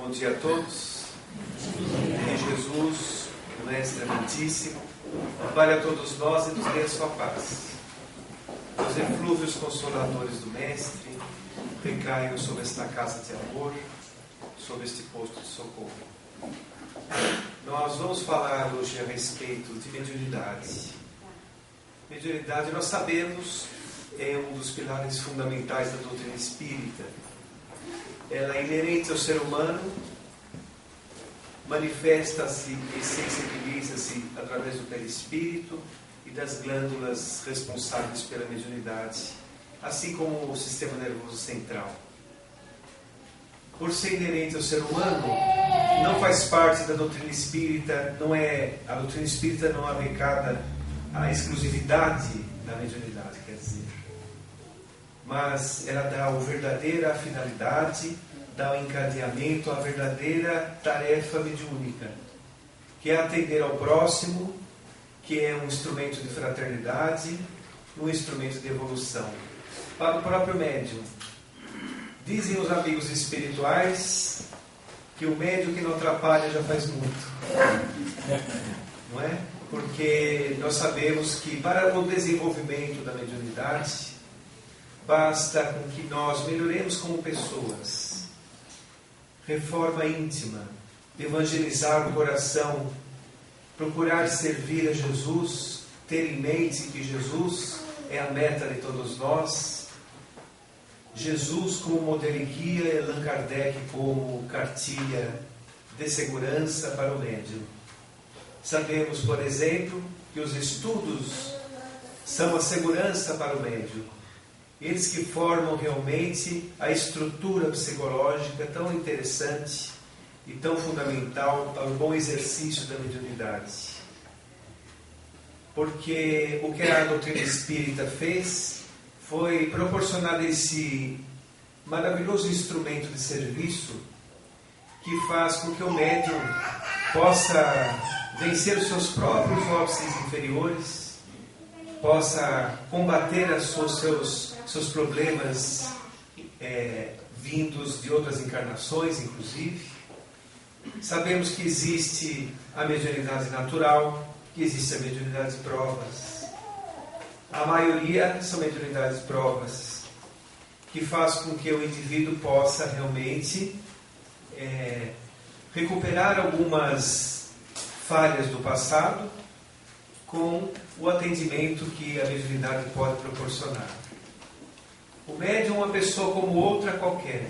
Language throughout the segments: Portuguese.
Bom dia a todos. Que Jesus, o Mestre Amantíssimo, ampare a todos nós e nos dê a sua paz. Os eflúvios consoladores do Mestre recaiam sobre esta casa de amor, sobre este posto de socorro. Nós vamos falar hoje a respeito de mediunidade. Mediunidade, nós sabemos, é um dos pilares fundamentais da doutrina espírita. Ela é inerente ao ser humano, manifesta-se e sensibiliza-se através do perispírito e das glândulas responsáveis pela mediunidade, assim como o sistema nervoso central. Por ser inerente ao ser humano, não faz parte da doutrina espírita, a doutrina espírita não arrecada a exclusividade da mediunidade, quer dizer. Mas ela dá a verdadeira finalidade, dá o encadeamento, a verdadeira tarefa mediúnica, que é atender ao próximo, que é um instrumento de fraternidade, um instrumento de evolução. Para o próprio médium, dizem os amigos espirituais que o médium que não atrapalha já faz muito. Não é? Porque nós sabemos que para o desenvolvimento da mediunidade, basta com que nós melhoremos como pessoas. Reforma íntima, evangelizar o coração, procurar servir a Jesus, ter em mente que Jesus é a meta de todos nós. Jesus como modelo e guia, Allan Kardec como cartilha de segurança para o médium. Sabemos, por exemplo, que os estudos são a segurança para o médium. Eles que formam realmente a estrutura psicológica tão interessante e tão fundamental para o bom exercício da mediunidade. Porque o que a doutrina espírita fez foi proporcionar esse maravilhoso instrumento de serviço que faz com que o médium possa vencer os seus próprios óbices inferiores, possa combater os seus problemas vindos de outras encarnações, inclusive. Sabemos que existe a mediunidade natural, que existe a mediunidade de provas. A maioria são mediunidades de provas, que faz com que o indivíduo possa realmente recuperar algumas falhas do passado com o atendimento que a mediunidade pode proporcionar. O médium é uma pessoa como outra qualquer.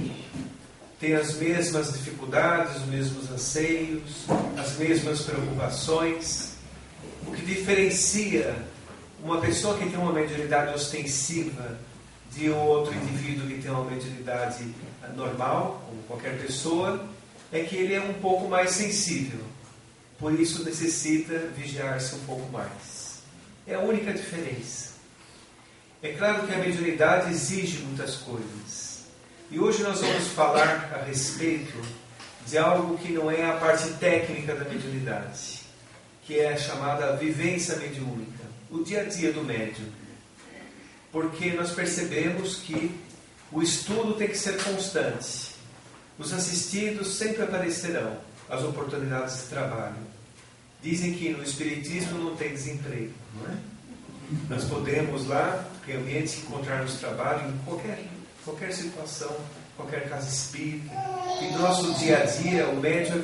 Tem as mesmas dificuldades, os mesmos anseios, as mesmas preocupações. O que diferencia uma pessoa que tem uma mediunidade ostensiva de outro indivíduo que tem uma mediunidade normal, como qualquer pessoa, é que ele é um pouco mais sensível. Por isso necessita vigiar-se um pouco mais. É a única diferença. É claro que a mediunidade exige muitas coisas. E hoje nós vamos falar a respeito de algo que não é a parte técnica da mediunidade, que é a chamada vivência mediúnica, o dia a dia do médium. Porque nós percebemos que o estudo tem que ser constante. Os assistidos sempre aparecerão, as oportunidades de trabalho. Dizem que no Espiritismo não tem desemprego, não é? Nós podemos lá realmente encontrar-nos trabalho em qualquer situação, qualquer casa espírita. E no nosso dia a dia, o médium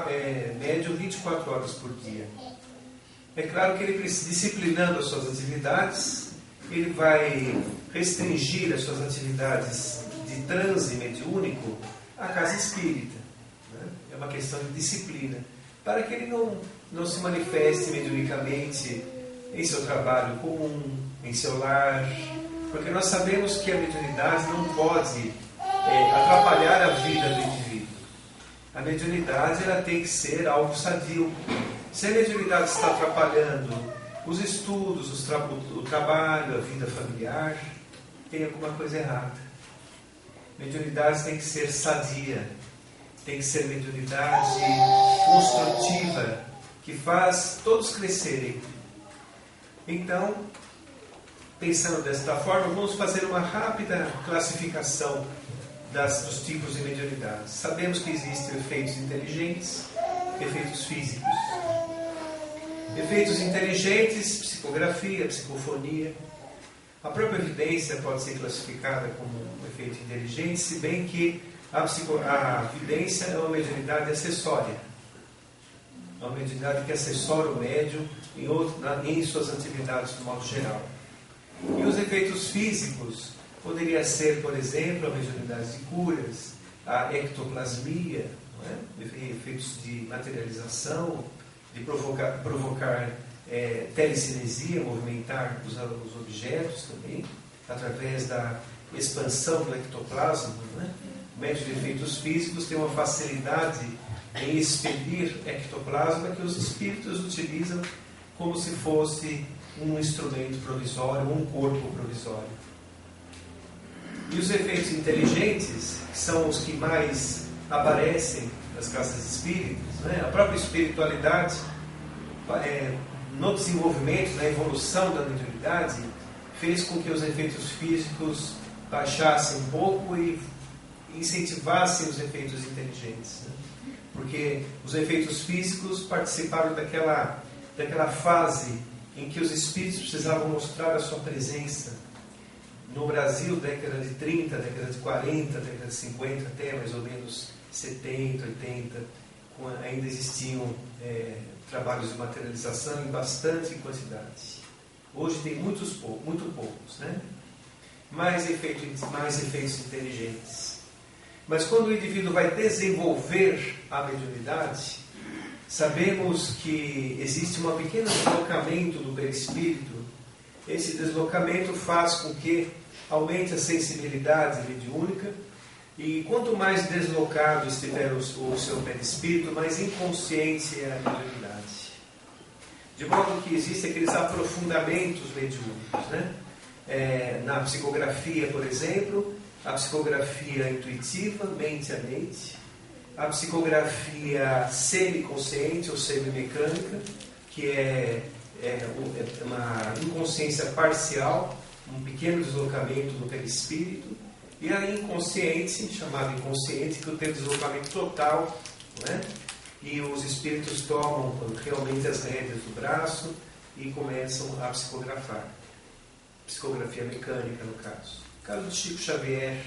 é médium 24 horas por dia. É claro que ele, disciplinando as suas atividades, ele vai restringir as suas atividades de transe mediúnico à casa espírita. Né? É uma questão de disciplina, para que ele não se manifeste mediunicamente em seu trabalho comum, em seu lar, porque nós sabemos que a mediunidade não pode atrapalhar a vida do indivíduo. A mediunidade ela tem que ser algo sadio. Se a mediunidade está atrapalhando os estudos, o trabalho, a vida familiar, tem alguma coisa errada. Mediunidade tem que ser sadia, tem que ser mediunidade construtiva, que faz todos crescerem. Então, pensando desta forma, vamos fazer uma rápida classificação dos tipos de mediunidade. Sabemos que existem efeitos inteligentes, efeitos físicos. Efeitos inteligentes, psicografia, psicofonia. A própria evidência pode ser classificada como um efeito inteligente, se bem que a evidência é uma mediunidade acessória. É uma mediunidade que assessora o médium em suas atividades de modo geral. E os efeitos físicos poderia ser, por exemplo, a mediunidade de curas, a ectoplasmia, não é? Efeitos de materialização, de provocar telecinesia, movimentar os objetos também, através da expansão do ectoplasma. Não é? O médium de efeitos físicos tem uma facilidade em expelir ectoplasma que os espíritos utilizam como se fosse um instrumento provisório, um corpo provisório. E os efeitos inteligentes, que são os que mais aparecem nas casas espíritas, né? A própria espiritualidade, no desenvolvimento, na evolução da mediunidade, fez com que os efeitos físicos baixassem um pouco e incentivassem os efeitos inteligentes. Né? Porque os efeitos físicos participaram daquela fase em que os espíritos precisavam mostrar a sua presença. No Brasil, década de 30, década de 40, década de 50, até mais ou menos 70, 80, ainda existiam trabalhos de materialização em bastante quantidade. Hoje tem muito poucos, né? mais efeitos inteligentes. Mas quando o indivíduo vai desenvolver a mediunidade, sabemos que existe um pequeno deslocamento do perispírito. Esse deslocamento faz com que aumente a sensibilidade mediúnica, e quanto mais deslocado estiver o seu perispírito, mais inconsciente é a mediunidade. De modo que existem aqueles aprofundamentos mediúnicos, né? Na psicografia, por exemplo, a psicografia intuitiva, mente a mente, a psicografia semiconsciente ou semimecânica, que é uma inconsciência parcial, um pequeno deslocamento do perispírito, e a inconsciente, chamada inconsciente, que tem deslocamento total, não é? E os espíritos tomam realmente as rédeas do braço e começam a psicografar. Psicografia mecânica, no caso. No caso de Chico Xavier.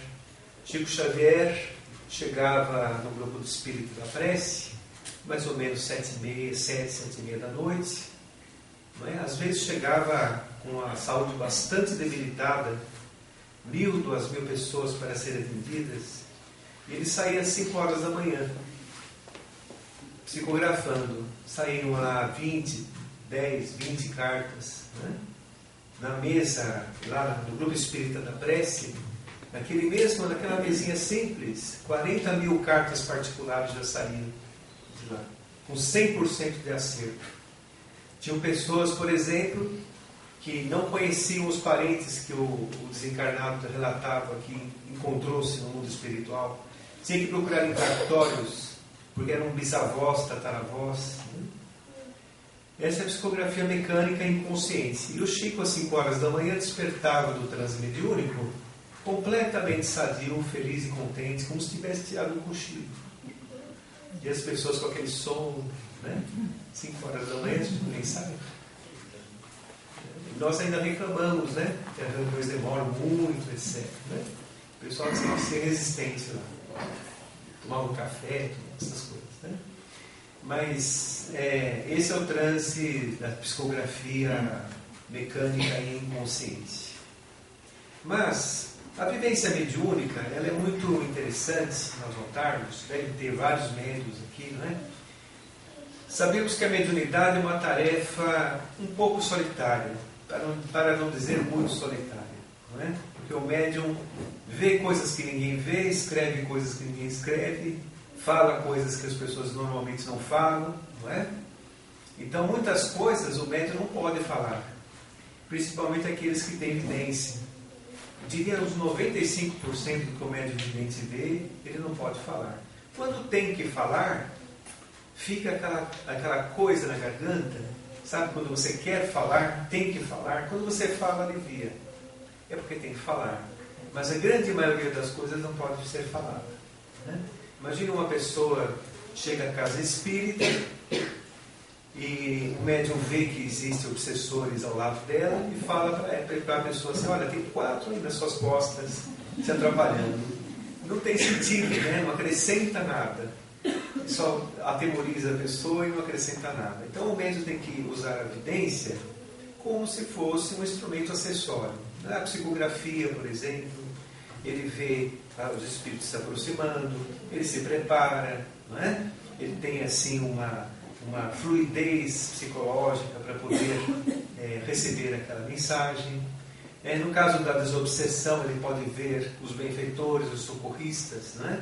Chico Xavier chegava no grupo do espírito da prece, mais ou menos 7h30 da noite. Não é? Às vezes chegava com a saúde bastante debilitada, 1.000, 2.000 pessoas para serem atendidas, e ele saía às 5 horas da manhã, psicografando. Saíam lá 10, 20 cartas, né? Na mesa, lá no grupo espírita da prece, naquela mesinha simples, 40.000 cartas particulares já saíram de lá, com 100% de acerto. Tinham pessoas, por exemplo, que não conheciam os parentes que o desencarnado relatava que encontrou-se no mundo espiritual. Tinha que procurar em cartórios, porque eram bisavós, tataravós. Essa é a psicografia mecânica inconsciente. E o Chico, às 5 horas da manhã, despertava do transe mediúnico, completamente sadio, feliz e contente, como se tivesse tirado um cochilo. E as pessoas com aquele som, né? 5 horas da manhã, a gente nem sabe. Nós ainda reclamamos, né? Que as reuniões demoram muito, etc. Né? O pessoal tem que ser resistente lá. Tomar um café, essas coisas. Né? Mas esse é o transe da psicografia mecânica e inconsciente. Mas a vivência mediúnica, ela é muito interessante, nós notarmos, deve ter vários médiuns aqui, não é? Sabemos que a mediunidade é uma tarefa um pouco solitária, para não dizer muito solitária, não é? Porque o médium vê coisas que ninguém vê, escreve coisas que ninguém escreve, fala coisas que as pessoas normalmente não falam, não é? Então, muitas coisas o médium não pode falar, principalmente aqueles que têm evidência. Diria uns 95% do que o médium vidente vê, ele não pode falar. Quando tem que falar, fica aquela coisa na garganta, sabe? Quando você quer falar, tem que falar. Quando você fala, alivia. É porque tem que falar. mas a grande maioria das coisas não pode ser falada, né? Imagina uma pessoa chega à casa espírita e o médium vê que existem obsessores ao lado dela e fala para a pessoa assim: olha, tem 4 aí nas suas costas se atrapalhando. Não tem sentido, né? Não acrescenta nada. Só atemoriza a pessoa e não acrescenta nada. Então o médium tem que usar a evidência como se fosse um instrumento acessório. Na psicografia, por exemplo, ele vê os espíritos se aproximando, ele se prepara, não é? Ele tem assim uma fluidez psicológica para poder receber aquela mensagem. No caso da desobsessão, ele pode ver os benfeitores, os socorristas, né,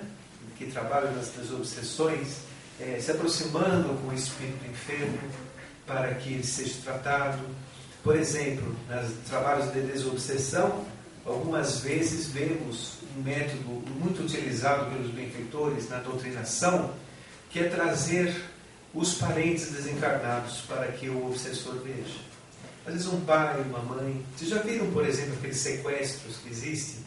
que trabalham nas desobsessões, se aproximando com o espírito enfermo para que ele seja tratado. Por exemplo, nos trabalhos de desobsessão, algumas vezes vemos um método muito utilizado pelos benfeitores na doutrinação, que é trazer os parentes desencarnados para que o obsessor veja. Às vezes um pai, uma mãe. Vocês já viram, por exemplo, aqueles sequestros que existem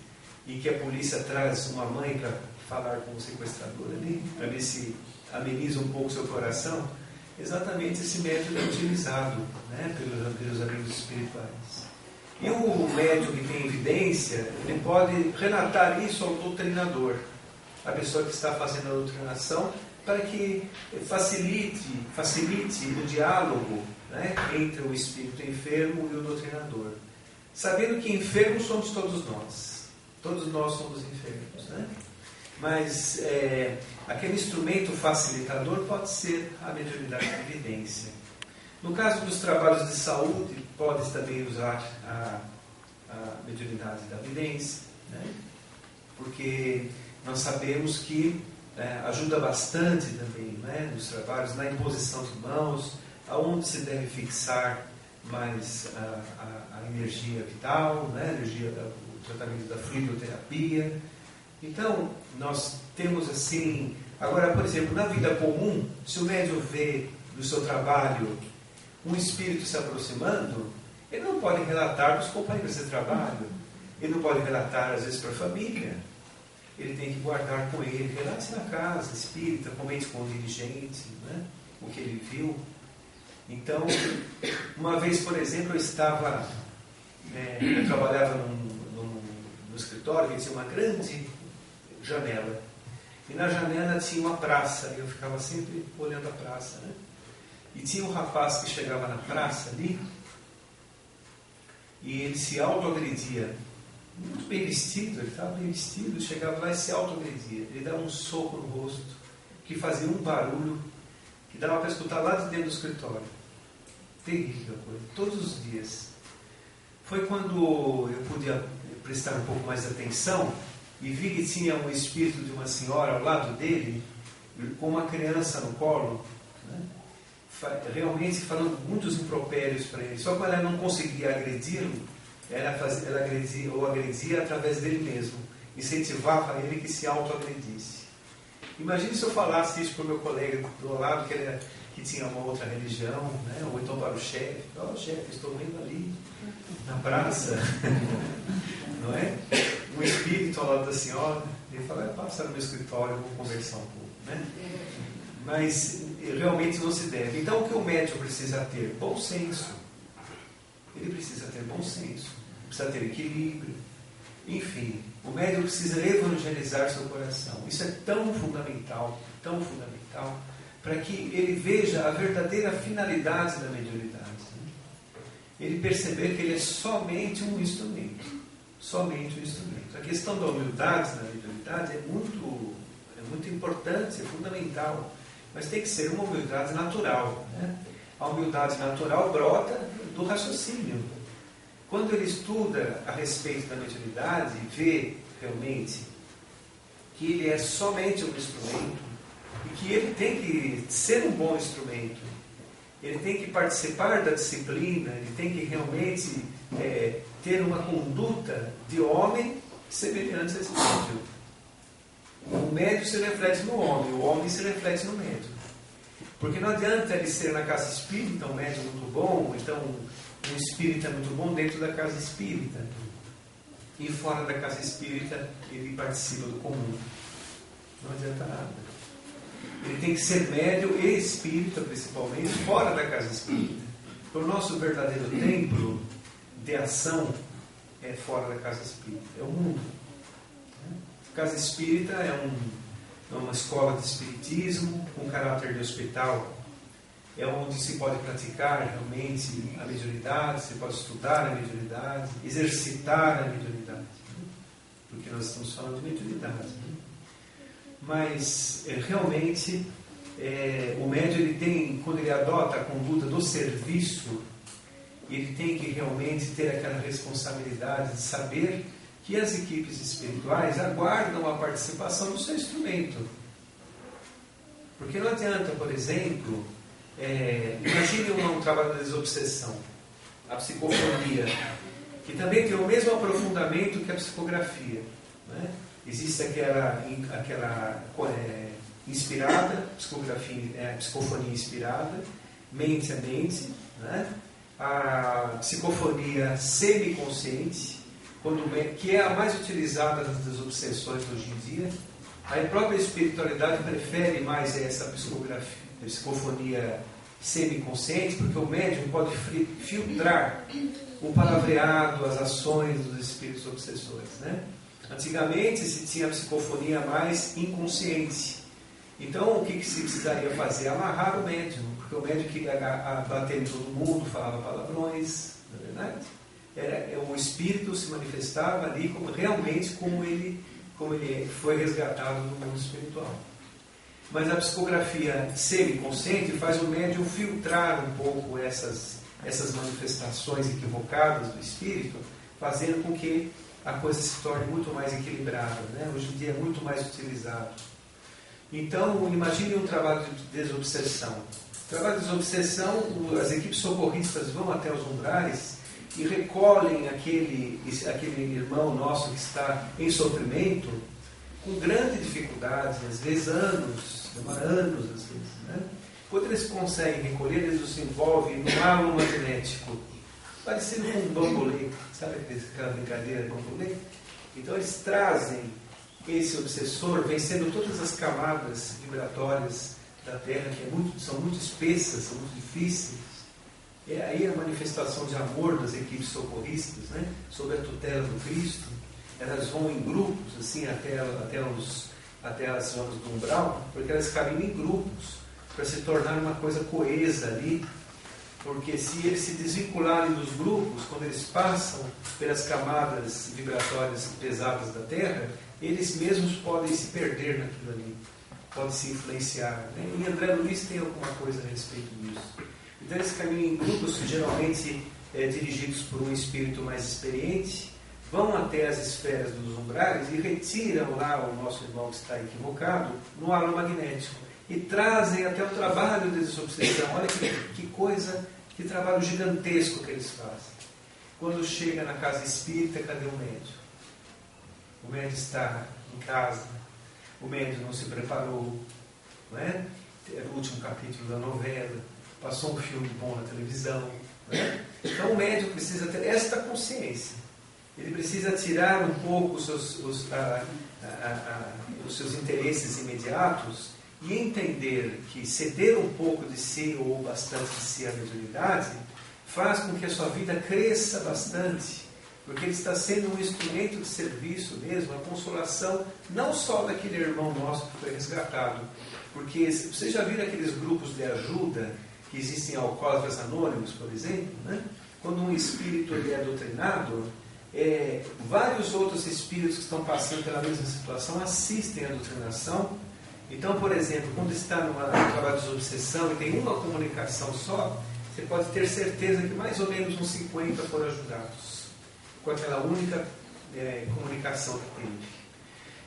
e que a polícia traz uma mãe para falar com o sequestrador ali, para ver se ameniza um pouco o seu coração? Exatamente esse método é utilizado, né, pelos amigos espirituais. E o médium que tem evidência, ele pode relatar isso ao doutrinador, a pessoa que está fazendo a doutrinação, para que facilite o diálogo, né, entre o espírito enfermo e o doutrinador. Sabendo que enfermos somos todos nós. Todos nós somos enfermos, né? Mas aquele instrumento facilitador pode ser a mediunidade de evidência. No caso dos trabalhos de saúde, pode também usar a mediunidade da evidência, né? Porque nós sabemos que ajuda bastante também, né, nos trabalhos, na imposição de mãos, aonde se deve fixar mais a energia vital, né, a energia do tratamento da fluidoterapia. Então, nós temos assim... Agora, por exemplo, na vida comum, se o médium vê no seu trabalho um espírito se aproximando, ele não pode relatar para os companheiros de trabalho, ele não pode relatar, às vezes, para a família. Ele tem que guardar com ele, relate na casa espírita, comente com o dirigente, né, o que ele viu. Então, uma vez, por exemplo, eu trabalhava no escritório que tinha uma grande janela. E na janela tinha uma praça, e eu ficava sempre olhando a praça, né? E tinha um rapaz que chegava na praça ali, e ele se autoagredia. Muito bem vestido, ele estava bem vestido, chegava lá e se autoagredia. Ele dava um soco no rosto, que fazia um barulho, que dava para escutar lá de dentro do escritório. Terrível coisa, todos os dias. Foi quando eu pude prestar um pouco mais de atenção e vi que tinha um espírito de uma senhora ao lado dele, com uma criança no colo, né? Realmente falando muitos impropérios para ele. Só que ela não conseguia agredi-lo, ela agredia através dele mesmo, incentivava ele que se auto-agredisse. Imagine se eu falasse isso para o meu colega do lado, que tinha uma outra religião, né? Ou então para o chefe: ó, chefe, estou indo ali na praça, não é? Um espírito ao lado da senhora, ele fala: passa no meu escritório, eu vou conversar um pouco, né? Mas realmente não se deve. Então o que o médium precisa ter? Bom senso. Ele precisa ter bom senso, precisa ter equilíbrio. Enfim, o médium precisa evangelizar seu coração. Isso é tão fundamental, para que ele veja a verdadeira finalidade da mediunidade, né? Ele perceber que ele é somente um instrumento. Somente um instrumento. A questão da humildade na mediunidade é muito importante, é fundamental. Mas tem que ser uma humildade natural, né? A humildade natural brota do raciocínio. Quando ele estuda a respeito da mediunidade, vê realmente que ele é somente um instrumento e que ele tem que ser um bom instrumento. Ele tem que participar da disciplina, ele tem que realmente ter uma conduta de homem semelhante a esse médium. O médium se reflete no homem, o homem se reflete no médium. Porque não adianta ele ser na casa espírita um médium muito bom, então um espírita muito bom dentro da casa espírita. e fora da casa espírita ele participa do comum. Não adianta nada. Ele tem que ser médium e espírita, principalmente, fora da casa espírita. O nosso verdadeiro templo de ação é fora da casa espírita, é o mundo. A casa espírita é uma escola de espiritismo com caráter de hospital. É onde se pode praticar realmente a mediunidade, se pode estudar a mediunidade, exercitar a mediunidade. Porque nós estamos falando de mediunidade. Mas, realmente, o médium, ele tem, quando ele adota a conduta do serviço, ele tem que realmente ter aquela responsabilidade de saber que as equipes espirituais aguardam a participação do seu instrumento. Porque não adianta, por exemplo, imagine um trabalho de desobsessão, a psicofonia, que também tem o mesmo aprofundamento que a psicografia, né? Existe aquela inspirada, psicofonia inspirada, mente a mente, né? A psicofonia semiconsciente, que é a mais utilizada nas desobsessões hoje em dia. A própria espiritualidade prefere mais essa psicofonia semiconsciente, porque o médium pode filtrar o palavreado, as ações dos espíritos obsessores, né? Antigamente se tinha a psicofonia mais inconsciente. Então o que se precisaria fazer? Amarrar o médium, porque o médium queria bater em todo mundo, falava palavrões, não é verdade? O espírito se manifestava ali realmente como ele foi resgatado no mundo espiritual. Mas a psicografia semiconsciente faz o médium filtrar um pouco essas manifestações equivocadas do espírito, fazendo com que a coisa se torne muito mais equilibrada, né? Hoje em dia é muito mais utilizado. Então, imagine um trabalho de desobsessão. O trabalho de desobsessão, as equipes socorristas vão até os umbrais e recolhem aquele irmão nosso que está em sofrimento com grande dificuldade, às vezes anos, demora anos às vezes, né? Quando eles conseguem recolher, eles os envolvem no halo magnético, parecido com um bambolê, sabe aquela brincadeira de bambolê? Então eles trazem esse obsessor, vencendo todas as camadas vibratórias da Terra, que são muito espessas, são muito difíceis. É aí a manifestação de amor das equipes socorristas, né? Sob a tutela do Cristo. Elas vão em grupos, assim, até as zonas do umbral, porque elas caminham em grupos, para se tornar uma coisa coesa ali. Porque se eles se desvincularem dos grupos, quando eles passam pelas camadas vibratórias pesadas da Terra, eles mesmos podem se perder naquilo ali, podem se influenciar, né? E André Luiz tem alguma coisa a respeito disso. Então eles caminham em grupos, geralmente dirigidos por um espírito mais experiente, vão até as esferas dos umbrais e retiram lá o nosso irmão que está equivocado no halo magnético e trazem até o trabalho de desobsessão. Olha que coisa, que trabalho gigantesco que eles fazem. Quando chega na casa espírita, cadê o médium? O médium está em casa, o médium não se preparou, não é? Era o último capítulo da novela, passou um filme bom na televisão, não é? Então o médium precisa ter esta consciência. Ele precisa tirar um pouco os seus interesses imediatos e entender que ceder um pouco de si ou bastante de si à mediunidade faz com que a sua vida cresça bastante, porque ele está sendo um instrumento de serviço mesmo, a consolação não só daquele irmão nosso que foi resgatado, porque vocês já viram aqueles grupos de ajuda que existem em alcoólatras anônimos, por exemplo, né? Quando um espírito ele é doutrinado, vários outros espíritos que estão passando pela mesma situação assistem à doutrinação. Então, por exemplo, quando está num trabalho de desobsessão e tem uma comunicação só, você pode ter certeza que mais ou menos uns 50 foram ajudados com aquela única comunicação que teve.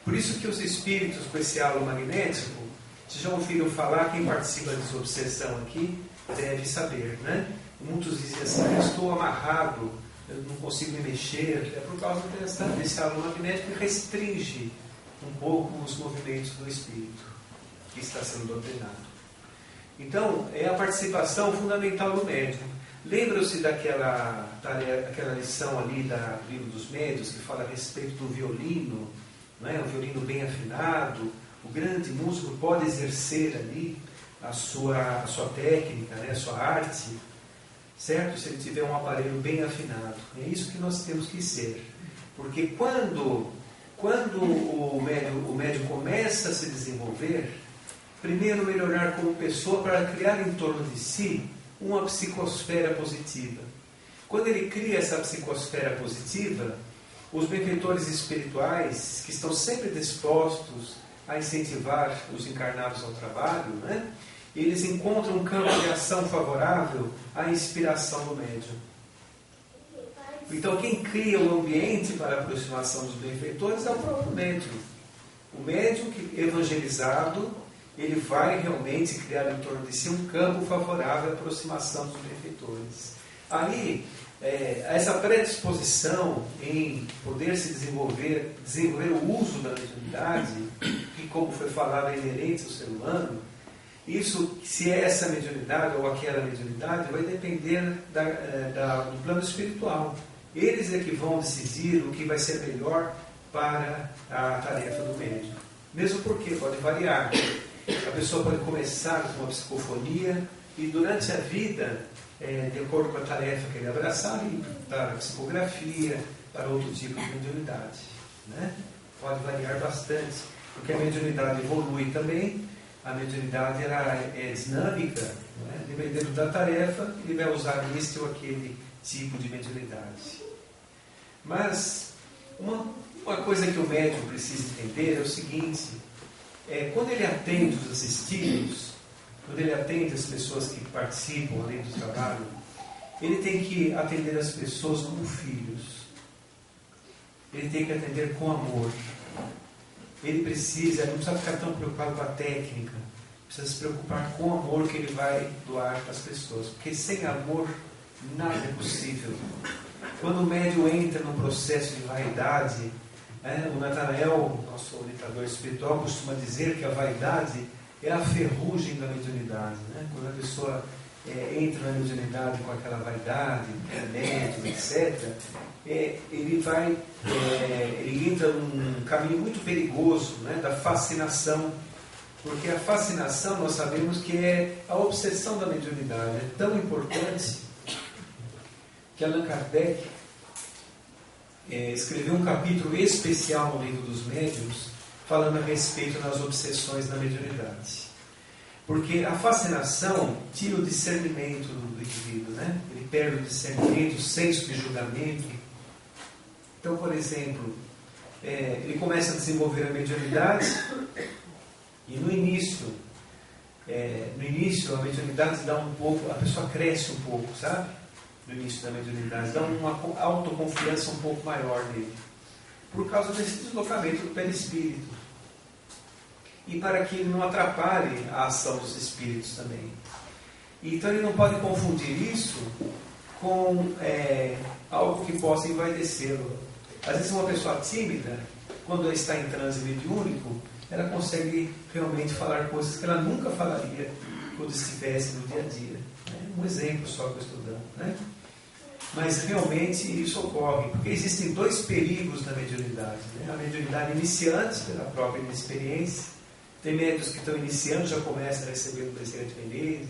Por isso que os espíritos com esse halo magnético, vocês já ouviram falar, quem participa da desobsessão aqui deve saber, né? Muitos dizem assim, eu estou amarrado, eu não consigo me mexer, é por causa desse halo magnético que restringe um pouco os movimentos do espírito que está sendo doutrinado. Então, é a participação fundamental do médium. Lembram-se daquela lição ali do livro dos médiuns, que fala a respeito do violino, não é? O violino bem afinado, o grande músico pode exercer ali a sua técnica, né? A sua arte, certo? Se ele tiver um aparelho bem afinado. É isso que nós temos que ser. Porque quando o médium começa a se desenvolver, primeiro melhorar como pessoa para criar em torno de si uma psicosfera positiva. Quando ele cria essa psicosfera positiva, os benfeitores espirituais, que estão sempre dispostos a incentivar os encarnados ao trabalho, né? Eles encontram um campo de ação favorável à inspiração do médium. Então, quem cria o ambiente para a aproximação dos benfeitores é o próprio médium. O médium evangelizado, ele vai realmente criar em torno de si um campo favorável à aproximação dos benfeitores. Aí, essa predisposição em poder se desenvolver o uso da mediunidade, que, como foi falado, é inerente ao ser humano, isso, se é essa mediunidade ou aquela mediunidade, vai depender do plano espiritual. Eles é que vão decidir o que vai ser melhor para a tarefa do médium. Mesmo porque pode variar. A pessoa pode começar com uma psicofonia e durante a vida, de acordo com a tarefa que ele abraçar, ir para a psicografia, para outro tipo de mediunidade, né? Pode variar bastante, porque a mediunidade evolui também. A mediunidade é dinâmica, né? Dependendo da tarefa, ele vai usar este ou aquele tipo de mediunidade. Mas uma coisa que o médium precisa entender é o seguinte: quando ele atende os assistidos, quando ele atende as pessoas que participam além do trabalho, ele tem que atender as pessoas como filhos. Ele tem que atender com amor. Ele não precisa ficar tão preocupado com a técnica, precisa se preocupar com o amor que ele vai doar para as pessoas, porque sem amor nada é possível. Quando o médium entra num processo de vaidade, o Natanael, nosso orientador espiritual, costuma dizer que a vaidade é a ferrugem da mediunidade, né? Quando a pessoa entra na mediunidade com aquela vaidade, médium, etc., ele entra num caminho muito perigoso, né, da fascinação, porque a fascinação nós sabemos que é a obsessão da mediunidade. É tão importante que Allan Kardec escreveu um capítulo especial no Livro dos Médiuns, falando a respeito das obsessões da mediunidade. Porque a fascinação tira o discernimento do indivíduo, né? Ele perde o discernimento, o senso de julgamento. Então, por exemplo, ele começa a desenvolver a mediunidade e no início a mediunidade dá um pouco, a pessoa cresce um pouco, sabe? No início da mediunidade, dá uma autoconfiança um pouco maior nele, por causa desse deslocamento do perispírito. E para que ele não atrapalhe a ação dos espíritos também. Então ele não pode confundir isso com algo que possa envaidecê-lo. Às vezes uma pessoa tímida, quando ela está em transe mediúnico, ela consegue realmente falar coisas que ela nunca falaria quando estivesse no dia a dia. Um exemplo só que eu estou dando, né? Mas realmente isso ocorre, porque existem dois perigos na mediunidade, né? A mediunidade iniciante, pela própria inexperiência. Tem médiuns que estão iniciando, já começam a receber o Presidente Menezes,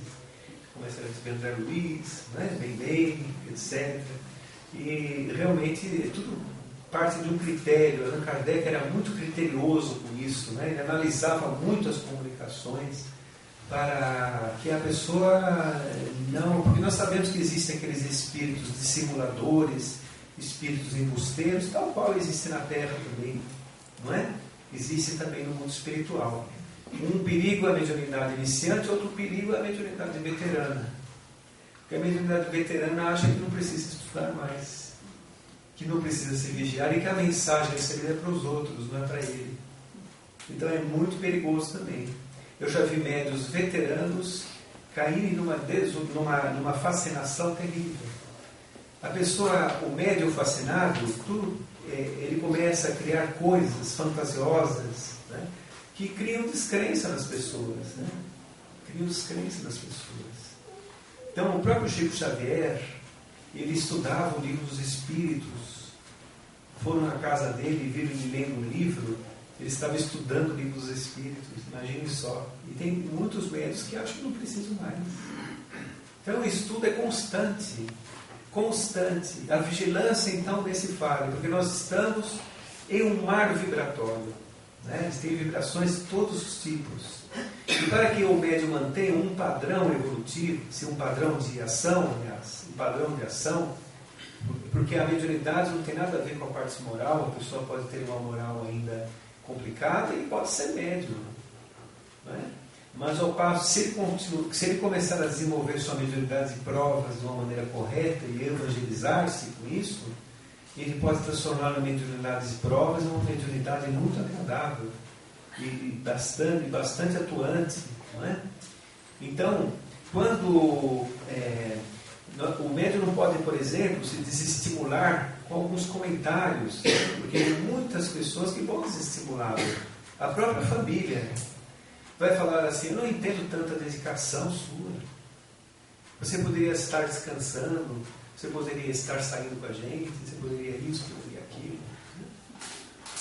começam a receber o André Luiz, né? Bem, etc. E realmente tudo parte de um critério. Allan Kardec era muito criterioso com isso, né? Ele analisava muito as comunicações para que a pessoa não... Porque nós sabemos que existem aqueles espíritos dissimuladores, espíritos embusteiros, tal qual existe na Terra também, não é? Existe também no mundo espiritual. Um perigo é a mediunidade iniciante, outro perigo é a mediunidade veterana. Porque a mediunidade veterana acha que não precisa estudar mais, que não precisa se vigiar e que a mensagem recebida é para os outros, não é para ele. Então é muito perigoso também. Eu já vi médiuns veteranos caírem numa fascinação terrível. A pessoa, o médium fascinado, ele começa a criar coisas fantasiosas, né, que criam descrença nas pessoas, né? Criam descrença nas pessoas. Então, o próprio Chico Xavier, ele estudava o Livro dos Espíritos. Foram na casa dele e viram ele lendo um livro. Ele estava estudando o Livro dos Espíritos, imagine só. E tem muitos médicos que acham que não precisam mais. Então, o estudo é constante. Constante. A vigilância, então, desse fale, porque nós estamos em um mar vibratório. Né? Tem vibrações de todos os tipos. E para que o médium mantenha um padrão evolutivo, se um padrão de ação, aliás, um padrão de ação, porque a mediunidade não tem nada a ver com a parte moral, a pessoa pode ter uma moral ainda complicada e pode ser médium. Não é? Mas ao passo, se ele começar a desenvolver sua mediunidade de provas de uma maneira correta e evangelizar-se com isso, ele pode transformar a mediunidade de provas em uma mediunidade muito agradável e bastante atuante. Não é? Então, quando o médium não pode, por exemplo, se desestimular com alguns comentários, porque tem muitas pessoas que vão desestimular. A própria família vai falar assim: eu não entendo tanta dedicação sua. Você poderia estar descansando, você poderia estar saindo com a gente, você poderia isso, poderia aquilo.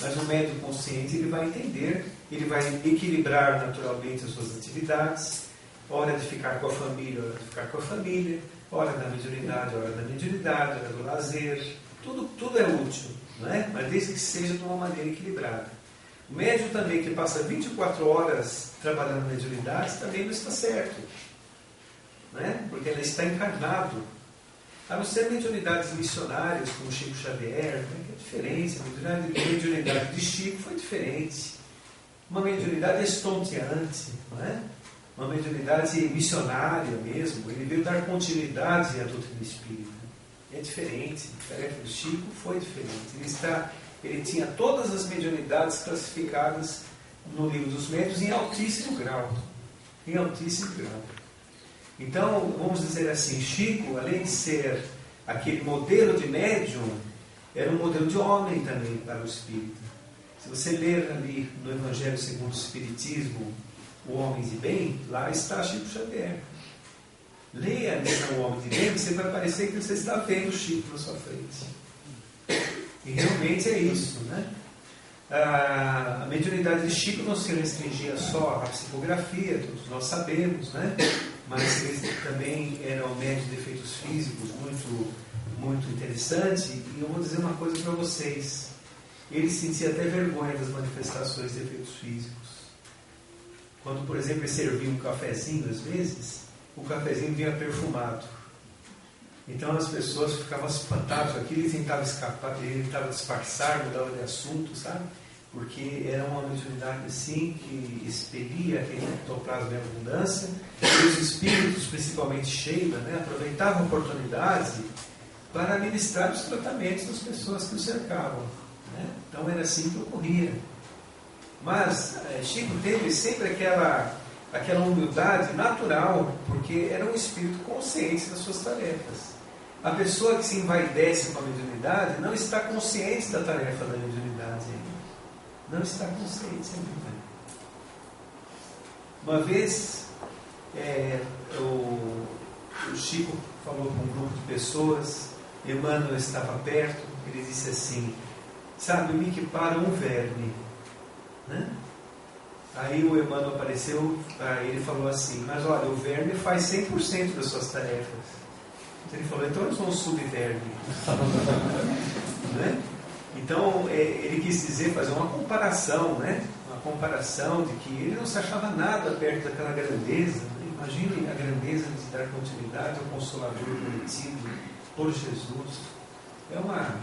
Mas o médium consciente, ele vai entender, ele vai equilibrar naturalmente as suas atividades, hora de ficar com a família, hora de ficar com a família, hora da mediunidade, hora da mediunidade, hora do lazer. Tudo é útil, não é? Mas desde que seja de uma maneira equilibrada. O médium também que passa 24 horas trabalhando na mediunidade também não está certo, não é? Porque ele está encarnado. A não ser mediunidades missionárias, como Chico Xavier, né, que é diferente. A mediunidade de Chico foi diferente. Uma mediunidade estonteante, não é? Uma mediunidade missionária mesmo. Ele veio dar continuidade à doutrina espírita. É diferente. A tarefa do Chico foi diferente. Ele tinha todas as mediunidades classificadas no Livro dos Médiuns em altíssimo grau. Em altíssimo grau. Então, vamos dizer assim, Chico, além de ser aquele modelo de médium, era um modelo de homem também para o espírito. Se você ler ali no Evangelho segundo o Espiritismo, O Homem de Bem, lá está Chico Xavier. Leia ali O Homem de Bem, você vai parecer que você está vendo Chico na sua frente. E realmente é isso, né? A mediunidade de Chico não se restringia só à psicografia, todos nós sabemos, né? Mas ele também era um médium de efeitos físicos muito interessante. E eu vou dizer uma coisa para vocês: ele sentia até vergonha das manifestações de efeitos físicos. Quando, por exemplo, ele servia um cafezinho, às vezes, o cafezinho vinha perfumado. Então as pessoas ficavam espantadas com aquilo e tentavam escapar, ele tentava disfarçar, mudava de assunto, sabe? Porque era uma mediunidade assim que expelia aquele ectoplasma em abundância, e os espíritos, principalmente Sheila, né, aproveitavam a oportunidade para administrar os tratamentos das pessoas que o cercavam. Né? Então era assim que ocorria. Mas Chico teve sempre aquela humildade natural, porque era um espírito consciente das suas tarefas. A pessoa que se envaidece com a mediunidade não está consciente da tarefa da mediunidade ainda. Não está consciente ainda. Uma vez, o Chico falou com um grupo de pessoas, Emmanuel estava perto, ele disse assim: sabe, me equipara um verme. Né? Aí o Emmanuel apareceu, ele falou assim: mas olha, o verme faz 100% das suas tarefas. Ele falou: então eu sou um subverme. Né? Então ele quis dizer, fazer uma comparação, né? Uma comparação de que ele não se achava nada perto daquela grandeza. Né? Imagine a grandeza de dar continuidade ao Consolador prometido por Jesus. É uma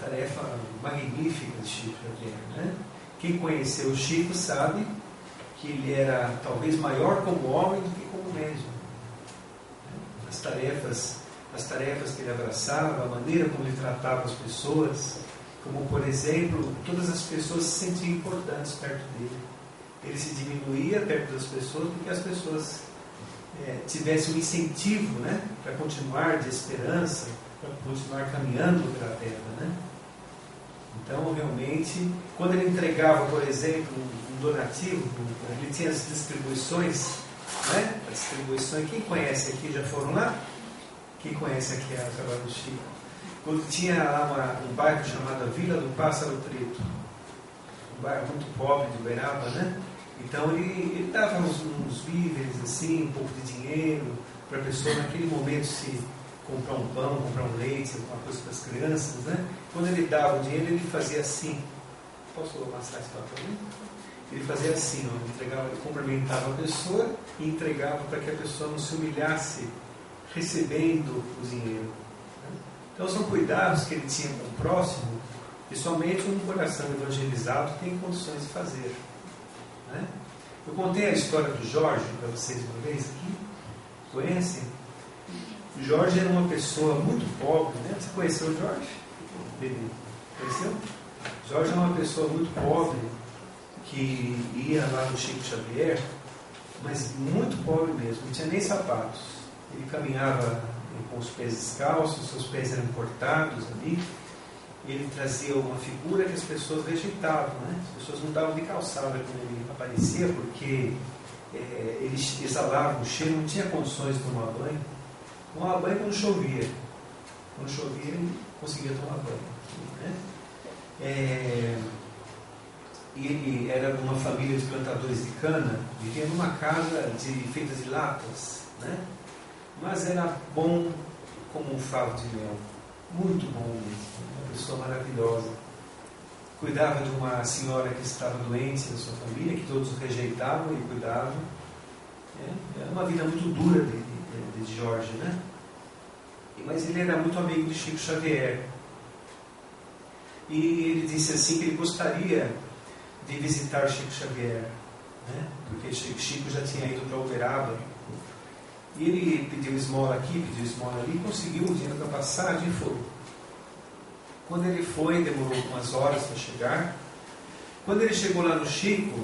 tarefa magnífica de Chico Xavier. Né? Quem conheceu o Chico sabe que ele era talvez maior como homem do que como médium. As tarefas que ele abraçava, a maneira como ele tratava as pessoas, como, por exemplo, todas as pessoas se sentiam importantes perto dele. Ele se diminuía perto das pessoas porque as pessoas tivessem um incentivo, né, para continuar de esperança, para continuar caminhando pela terra. Né? Então, realmente, quando ele entregava, por exemplo, um donativo, ele tinha as distribuições né? A distribuição. Quem conhece aqui, já foram lá? Quem conhece aqui a Trabalho do Chico? Quando tinha lá um bairro chamado Vila do Pássaro Preto, um bairro muito pobre de Uberaba, né? Então ele dava uns víveres, assim, um pouco de dinheiro, para a pessoa naquele momento se comprar um pão, comprar um leite, alguma coisa para as crianças, né? Quando ele dava o dinheiro, ele fazia assim. Posso amassar esse papel ali? Ele fazia assim, ó, ele cumprimentava a pessoa e entregava para que a pessoa não se humilhasse recebendo o dinheiro. Né? Então são cuidados que ele tinha com o próximo que somente um coração evangelizado tem condições de fazer. Né? Eu contei a história do Jorge para vocês uma vez aqui. Conhecem? O Jorge era uma pessoa muito pobre, né? Você conheceu o Jorge? Ele conheceu? Jorge é uma pessoa muito pobre que ia lá no Chico Xavier, mas muito pobre mesmo, não tinha nem sapatos. Ele caminhava com os pés descalços, seus pés eram cortados ali. Ele trazia uma figura que as pessoas rejeitavam, né? As pessoas não davam de calçada quando ele aparecia, porque ele exalava o cheiro, não tinha condições de tomar banho. Tomava banho quando chovia. Quando chovia, ele conseguia tomar banho. Né? E ele era de uma família de plantadores de cana, vivia numa casa feita de latas, né? Mas era bom como um favo de mel, muito bom mesmo, uma pessoa maravilhosa. Cuidava de uma senhora que estava doente da sua família, que todos o rejeitavam e cuidavam. Era uma vida muito dura de Jorge, né? Mas ele era muito amigo de Chico Xavier. E ele disse assim que ele gostaria de visitar Chico Xavier, né? Porque Chico já tinha ido para Uberaba. E ele pediu esmola aqui, pediu esmola ali, conseguiu o dinheiro da passagem e foi. Quando ele foi, demorou umas horas para chegar. Quando ele chegou lá no Chico,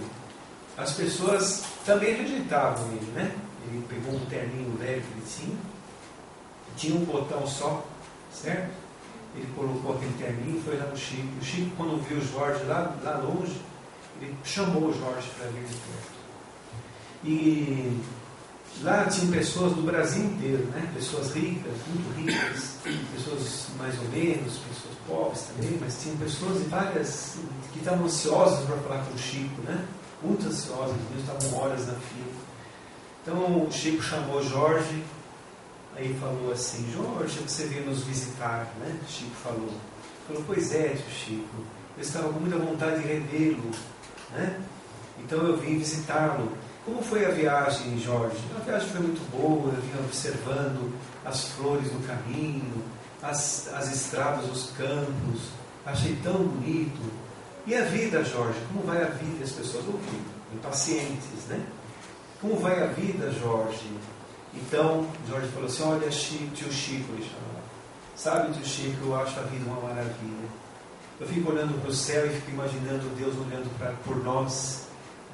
as pessoas também rejeitavam ele, né? Ele pegou um terninho velho que ele tinha um botão só, certo? Ele colocou aquele terninho e foi lá no Chico. O Chico, quando viu o Jorge lá longe, ele chamou o Jorge para vir de perto. E lá tinham pessoas do Brasil inteiro, né? Pessoas ricas, muito ricas, pessoas mais ou menos, pessoas pobres também, mas tinham pessoas de várias que estavam ansiosas para falar com o Chico, né? Muito ansiosas, eles estavam horas na fila. Então o Chico chamou Jorge, aí falou assim: Jorge, você veio nos visitar, né? O Chico falou, pois é, tio Chico, eu estava com muita vontade de revê-lo, né? Então eu vim visitá-lo. Como foi a viagem, Jorge? A viagem foi muito boa, eu vim observando as flores do caminho, as estradas, os campos, achei tão bonito. E a vida, Jorge? Como vai a vida? As pessoas ouvindo, impacientes, né? Como vai a vida, Jorge? Então, Jorge falou assim: olha, tio Chico, ele chamava. Sabe, tio Chico, eu acho a vida uma maravilha. Eu fico olhando para o céu e fico imaginando Deus olhando por nós,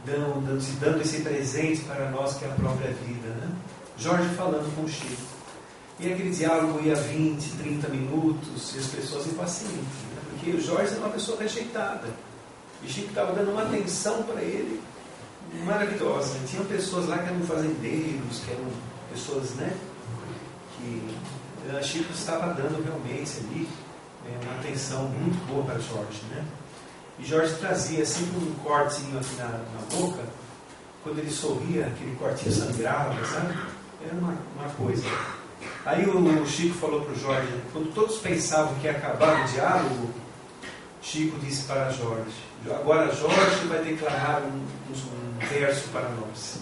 dando esse presente para nós que é a própria vida, né? Jorge falando com o Chico. E aquele diálogo ia 20, 30 minutos e as pessoas impacientes, né? Porque o Jorge era uma pessoa rejeitada. E o Chico estava dando uma atenção para ele maravilhosa. Tinham pessoas lá que eram fazendeiros, que eram pessoas, né? Que o Chico estava dando realmente ali uma atenção muito boa para Jorge, né? E Jorge trazia assim um cortezinho aqui na boca. Quando ele sorria, aquele cortinho sangrava, sabe? Era uma coisa. Aí o Chico falou para o Jorge, quando todos pensavam que ia acabar o diálogo, Chico disse para Jorge: agora Jorge vai declarar um verso para nós.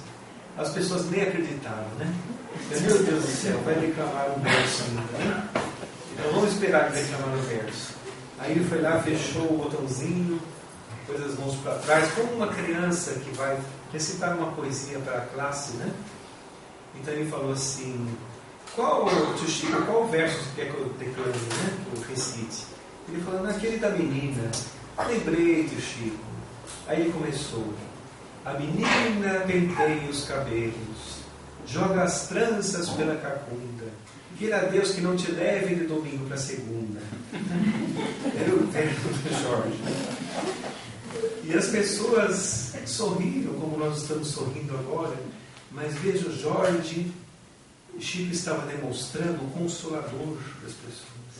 As pessoas nem acreditaram, né? Meu Deus do céu, vai declamar um verso ainda, né? Então vamos esperar ele declamar o verso. Aí ele foi lá, fechou o botãozinho, pôs as mãos para trás, como uma criança que vai recitar uma poesia para a classe, né? Então ele falou assim: tio Chico, qual verso você quer que eu declame, né? Que eu recite? Ele falou: naquele da menina. Lembrei, tio Chico. Aí ele começou: a menina penteia os cabelos, joga as tranças pela cacunda, queira Deus que não te leve de domingo para segunda. Era o verso do Jorge. E as pessoas sorriram, como nós estamos sorrindo agora, Mas veja, Chico estava demonstrando o Consolador das pessoas.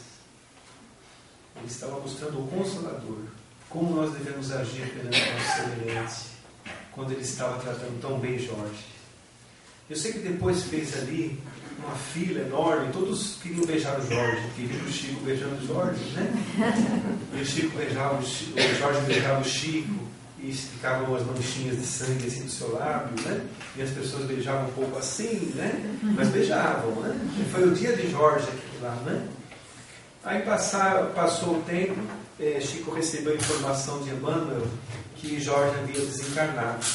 Ele estava mostrando o Consolador, como nós devemos agir perante o nosso semelhante, quando ele estava tratando tão bem Jorge. Eu sei que depois fez ali uma fila enorme, todos queriam beijar o Jorge, queriam o Chico beijando o Jorge, né? E o Chico beijava o Jorge beijava o Chico, e ficavam umas manchinhas de sangue assim do seu lábio, né? E as pessoas beijavam um pouco assim, né? Mas beijavam, né? E foi o dia de Jorge aqui lá, né? Aí passou o tempo, Chico recebeu a informação de Emmanuel que Jorge havia desencarnado.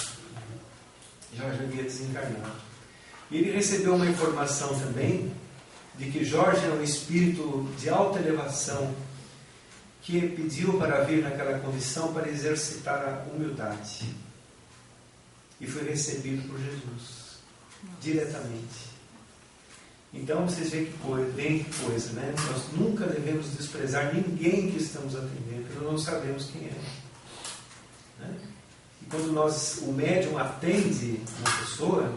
E ele recebeu uma informação também de que Jorge é um espírito de alta elevação que pediu para vir naquela condição para exercitar a humildade. E foi recebido por Jesus, diretamente. Então vocês veem que coisa, né? Nós nunca devemos desprezar ninguém que estamos atendendo, porque nós não sabemos quem é. Né? E quando o médium atende uma pessoa,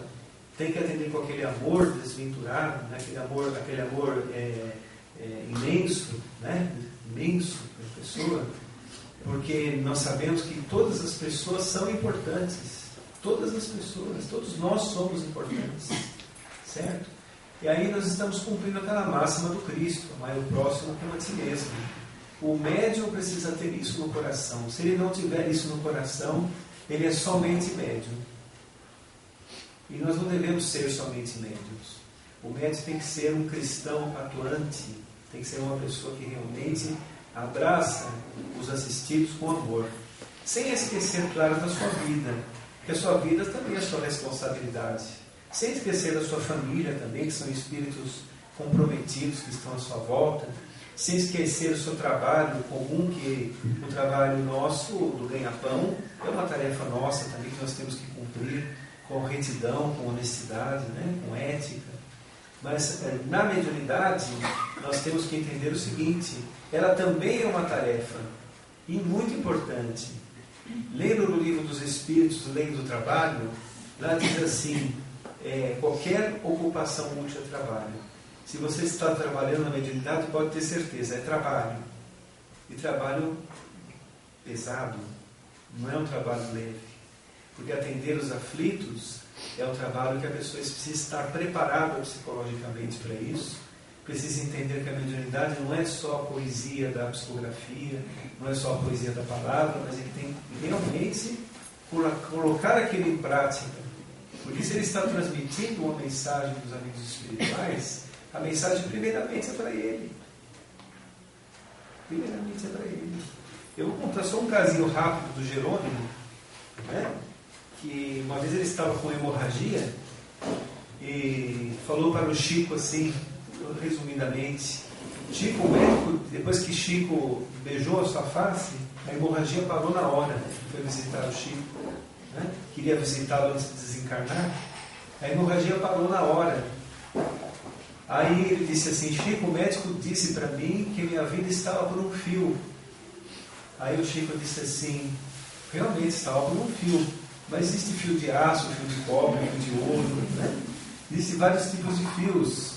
tem que atender com aquele amor desventurado, né? aquele amor imenso, né? Imenso para a pessoa, porque nós sabemos que todas as pessoas são importantes. Todas as pessoas, todos nós somos importantes. Certo? E aí nós estamos cumprindo aquela máxima do Cristo: amai o próximo como a ti mesmo. O médium precisa ter isso no coração. Se ele não tiver isso no coração, ele é somente médium. E nós não devemos ser somente médiums. O médium tem que ser um cristão atuante, tem que ser uma pessoa que realmente abraça os assistidos com amor, sem esquecer, claro, da sua vida, porque a sua vida também é sua responsabilidade. Sem esquecer da sua família também, que são espíritos comprometidos que estão à sua volta. Sem esquecer do seu trabalho comum, que o trabalho nosso, do ganha-pão, é uma tarefa nossa também que nós temos que cumprir com retidão, com honestidade, né? Com ética. Mas na mediunidade, nós temos que entender o seguinte: ela também é uma tarefa, e muito importante. Lendo no Livro dos Espíritos, Lei do Trabalho, lá diz assim: qualquer ocupação útil é trabalho. Se você está trabalhando na mediunidade, pode ter certeza, é trabalho. E trabalho pesado, não é um trabalho leve. Porque atender os aflitos é um trabalho que a pessoa precisa estar preparada psicologicamente para isso. Precisa entender que a mediunidade não é só a poesia da psicografia, não é só a poesia da palavra, mas é que tem que realmente colocar aquilo em prática. Porque se ele está transmitindo uma mensagem dos amigos espirituais, a mensagem primeiramente é para ele. Primeiramente é para ele. Eu vou contar só um casinho rápido do Jerônimo, né? Que uma vez ele estava com hemorragia e falou para o Chico assim, resumidamente: Chico, o médico, depois que Chico beijou a sua face, a hemorragia parou na hora. Foi visitar o Chico, né? Queria visitá-lo antes de desencarnar. A hemorragia parou na hora. Aí ele disse assim: Chico, o médico disse para mim que minha vida estava por um fio. Aí o Chico disse assim: realmente estava por um fio, mas existe fio de aço, fio de cobre, fio de ouro, né? Existem vários tipos de fios.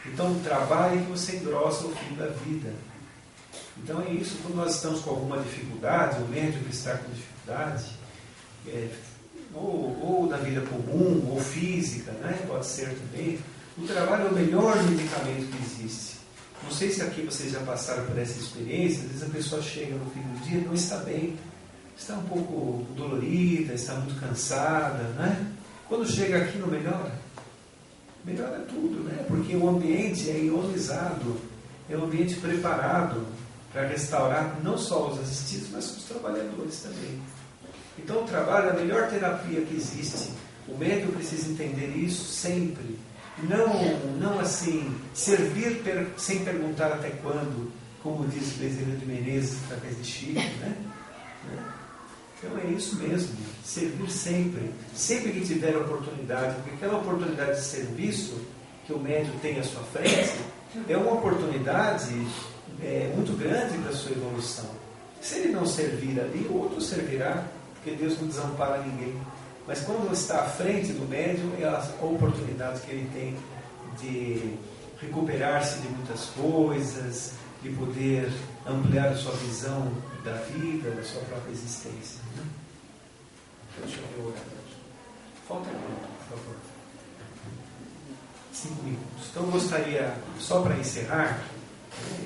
Então trabalhe que você engrossa o fio da vida. Então é isso. Quando nós estamos com alguma dificuldade, o médium que está com dificuldade, ou da vida comum, ou física, né? Pode ser também. O trabalho é o melhor medicamento que existe. Não sei se aqui vocês já passaram por essa experiência. Às vezes a pessoa chega no fim do dia e não está bem, está um pouco dolorida, está muito cansada, né? Quando chega aqui não melhora? Melhora tudo, né? Porque o ambiente é ionizado, é um ambiente preparado para restaurar não só os assistidos, mas os trabalhadores também. Então o trabalho é a melhor terapia que existe. O médium precisa entender isso sempre. Não assim, servir sem perguntar até quando, como diz Bezerra de Menezes através de Chico, né? Então é isso mesmo, servir sempre que tiver oportunidade, porque aquela oportunidade de serviço que o médium tem à sua frente é uma oportunidade muito grande para a sua evolução. Se ele não servir ali, outro servirá, porque Deus não desampara ninguém. Mas quando você está à frente do médium, é a oportunidade que ele tem de recuperar-se de muitas coisas, de poder ampliar a sua visão da vida, da sua própria existência. Né? Deixa eu ver o horário. Falta muito, por favor. 5 minutos. Então eu gostaria, só para encerrar,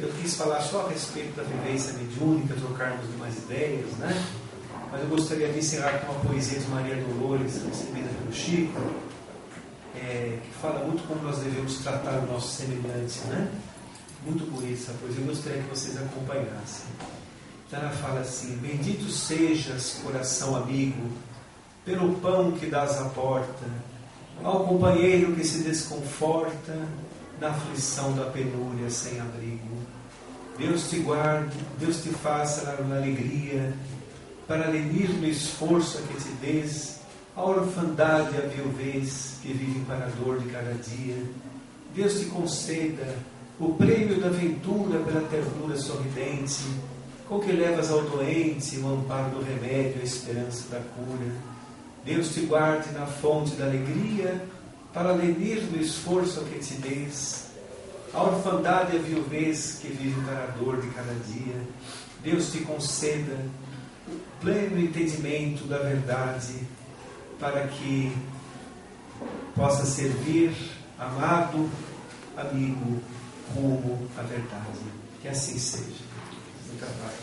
eu quis falar só a respeito da vivência mediúnica, trocarmos umas ideias, né? Mas eu gostaria de encerrar com uma poesia de Maria Dolores, recebida pelo Chico, que fala muito como nós devemos tratar o nosso semelhante, né? Muito bonita essa poesia, eu gostaria que vocês acompanhassem. Então ela fala assim: bendito sejas, coração amigo, pelo pão que dás à porta, ao companheiro que se desconforta na aflição da penúria sem abrigo. Deus te guarde, Deus te faça na alegria, para lenir no esforço a que te des, a orfandade e a viuvez que vivem para a dor de cada dia. Deus te conceda o prêmio da ventura pela ternura sorridente, com que levas ao doente o amparo do remédio, a esperança da cura. Deus te guarde na fonte da alegria, para lenir no esforço a que te des, a orfandade e a viuvez que vivem para a dor de cada dia. Deus te conceda o pleno entendimento da verdade, para que possa servir, amado amigo, rumo à verdade. Que assim seja. Muita paz.